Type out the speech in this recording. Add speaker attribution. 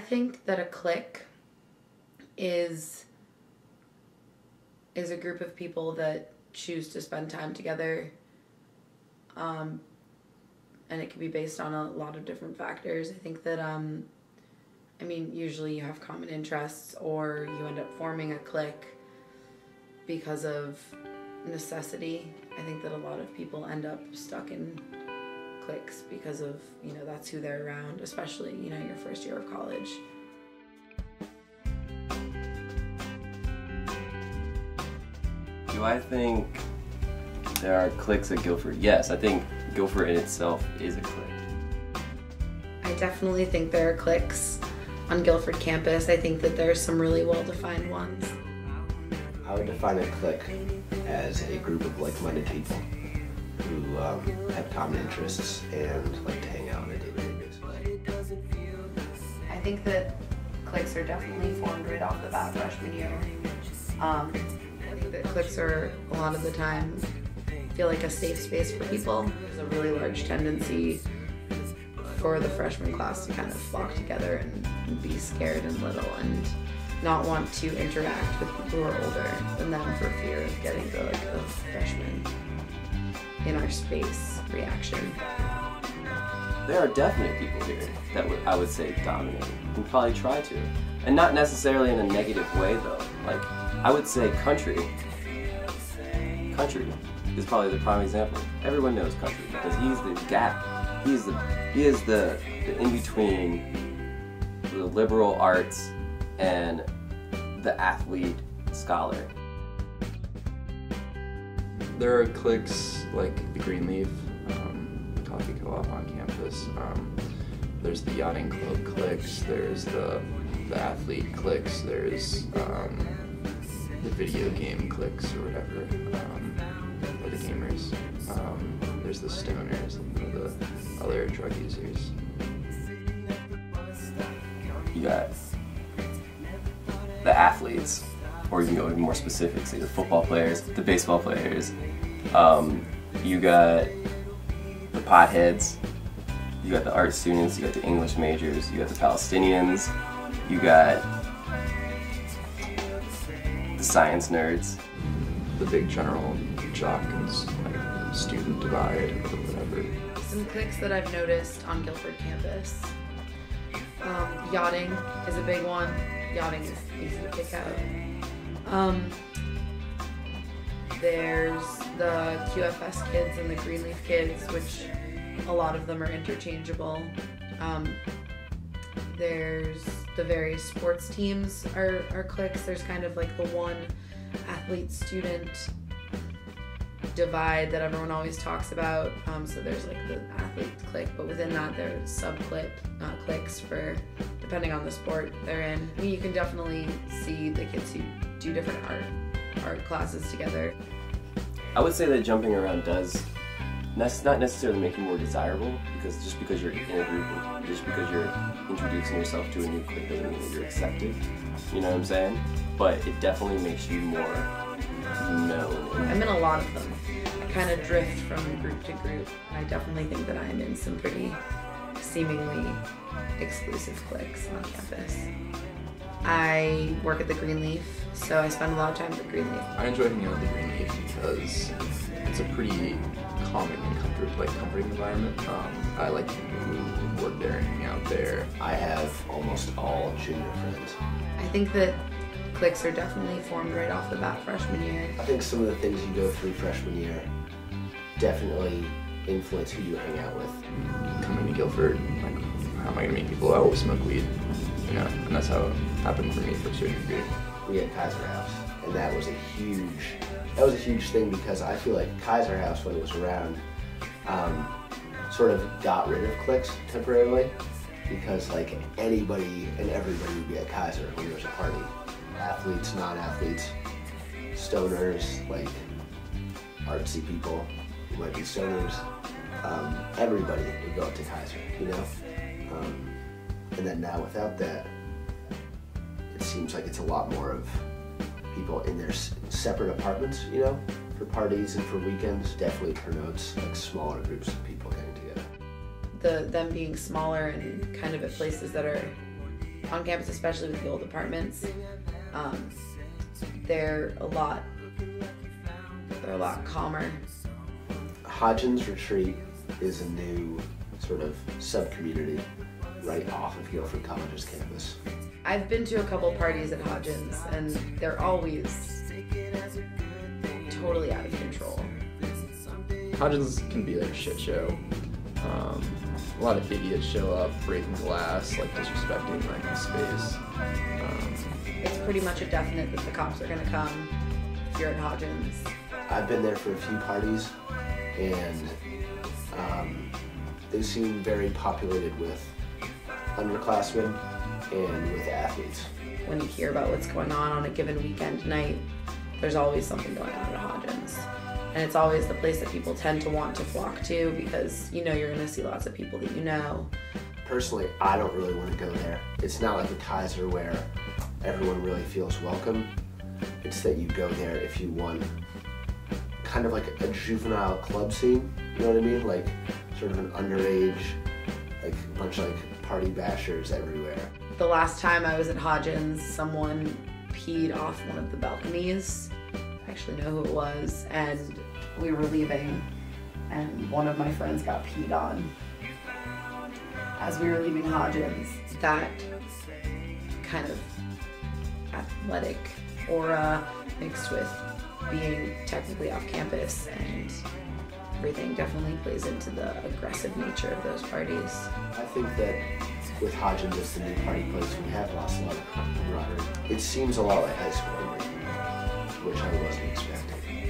Speaker 1: think that a clique is a group of people that choose to spend time together, and it can be based on a lot of different factors. I think that, usually you have common interests, or you end up forming a clique because of necessity. I think that a lot of people end up stuck in cliques because of, that's who they're around, especially, your first year of college.
Speaker 2: Do I think there are cliques at Guilford? Yes, I think Guilford in itself is a clique.
Speaker 1: I definitely think there are cliques on Guilford campus. I think that there's some really well-defined ones.
Speaker 3: I would define a clique as a group of like-minded people who have common interests and like to hang out on a day-to-day basis.
Speaker 1: I think that cliques are definitely formed right off the bat freshman year. I think that cliques are, a lot of the time, feel like a safe space for people. There's a really large tendency for the freshman class to kind of flock together and be scared and little and not want to interact with people who are older than them for fear of getting the freshman in our space reaction.
Speaker 2: There are definitely people here that I would say dominate and probably try to. And not necessarily in a negative way though. Like, I would say Country is probably the prime example. Everyone knows Country because he's the gap. He is the in-between the liberal arts and the athlete scholar.
Speaker 4: There are cliques like the Greenleaf Coffee Co-op on campus. There's the yachting club cliques. There's the athlete cliques. There's the video game cliques or whatever, or the gamers. There's the stoners and the other drug users.
Speaker 2: You got the athletes, or you can go even more specific, say the football players, the baseball players. You got the potheads, you got the art students, you got the English majors, you got the Palestinians, you got the science nerds.
Speaker 4: The big general jock and student divide or whatever.
Speaker 1: Some cliques that I've noticed on Guilford campus. Yachting is a big one. Yachting is easy to pick out. There's the QFS kids and the Greenleaf kids, which a lot of them are interchangeable. There's the various sports teams are cliques. There's kind of like the one athlete-student divide that everyone always talks about. So there's like the athlete clique, but within that there's cliques for depending on the sport they're in. You can definitely see the kids who do different art classes together.
Speaker 2: I would say that jumping around does not necessarily make you more desirable, because just because you're in a group, just because you're introducing yourself to a new clique doesn't mean that you're accepted. You know what I'm saying? But it definitely makes you more known.
Speaker 1: I'm in a lot of them. I kind of drift from group to group. I definitely think that I'm in some pretty seemingly exclusive cliques on campus. I work at the Greenleaf, so I spend a lot of time at the Greenleaf.
Speaker 4: I enjoy hanging out at the Greenleaf because it's a pretty calming and comforting environment. I like people who work there and hang out there.
Speaker 3: I have almost all junior friends.
Speaker 1: I think that cliques are definitely formed right off the bat freshman year.
Speaker 3: I think some of the things you go through freshman year definitely influence who you hang out with.
Speaker 4: Coming to Guilford, like, how am I gonna meet people? I always smoke weed, and that's how it happened for me for a certain degree.
Speaker 3: We had Kaiser House, and that was a huge thing because I feel like Kaiser House, when it was around, sort of got rid of cliques temporarily, because like anybody and everybody would be at Kaiser when there was a party. Athletes, non-athletes, stoners, like artsy people who might be stoners. Everybody would go up to Kaiser, and then now without that, it seems like it's a lot more of people in their separate apartments, for parties and for weekends. Definitely promotes like smaller groups of people getting together.
Speaker 1: Them being smaller and kind of at places that are on campus, especially with the old apartments, they're a lot calmer.
Speaker 3: Hodgins Retreat is a new sort of sub-community right off of Guilford College's campus.
Speaker 1: I've been to a couple parties at Hodgins, and they're always totally out of control.
Speaker 4: Hodgins can be like a shit show. A lot of idiots show up, breaking glass, like disrespecting like the space.
Speaker 1: It's pretty much a definite that the cops are gonna come if you're at Hodgins.
Speaker 3: I've been there for a few parties, and they seem very populated with underclassmen and with athletes.
Speaker 1: When you hear about what's going on a given weekend night, there's always something going on at Hodgins. And it's always the place that people tend to want to flock to because you know you're gonna see lots of people that you know.
Speaker 3: Personally, I don't really want to go there. It's not like a Kaiser where everyone really feels welcome. It's that you go there if you want kind of like a juvenile club scene, you know what I mean? Like sort of an underage, like a bunch of like party bashers everywhere.
Speaker 1: The last time I was at Hodgins, someone peed off one of the balconies. I actually know who it was, and we were leaving, and one of my friends got peed on as we were leaving Hodgins. That kind of athletic aura mixed with being technically off campus and everything definitely plays into the aggressive nature of those parties.
Speaker 3: I think that with Hodgins as the new party place, we have lost a lot of camaraderie. It seems a lot like high school, which I wasn't expecting.